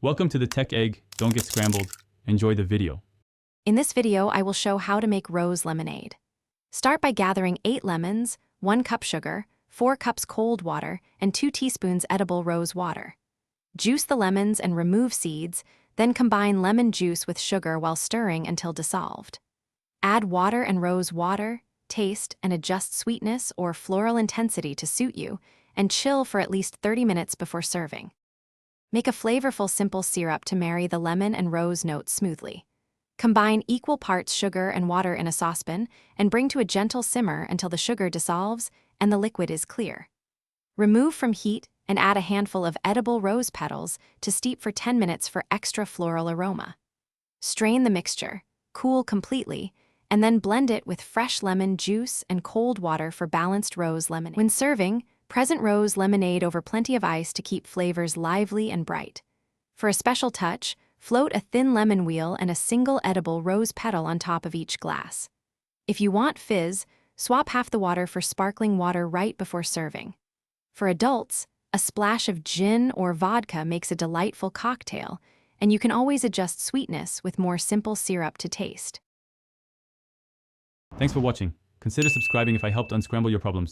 Welcome to the Tech Egg. Don't get scrambled. Enjoy the video. In this video, I will show how to make rose lemonade. Start by gathering 8 lemons, 1 cup sugar, 4 cups cold water, and 2 teaspoons edible rose water. Juice the lemons and remove seeds, then combine lemon juice with sugar while stirring until dissolved. Add water and rose water, taste, and adjust sweetness or floral intensity to suit you, and chill for at least 30 minutes before serving. Make a flavorful simple syrup to marry the lemon and rose notes smoothly. Combine equal parts sugar and water in a saucepan and bring to a gentle simmer until the sugar dissolves and the liquid is clear. Remove from heat and add a handful of edible rose petals to steep for 10 minutes for extra floral aroma. Strain the mixture, cool completely, and then blend it with fresh lemon juice and cold water for balanced rose lemonade. When serving, present rose lemonade over plenty of ice to keep flavors lively and bright. For a special touch, float a thin lemon wheel and a single edible rose petal on top of each glass. If you want fizz, swap half the water for sparkling water right before serving. For adults, a splash of gin or vodka makes a delightful cocktail, and you can always adjust sweetness with more simple syrup to taste. Thanks for watching. Consider subscribing if I helped unscramble your problems.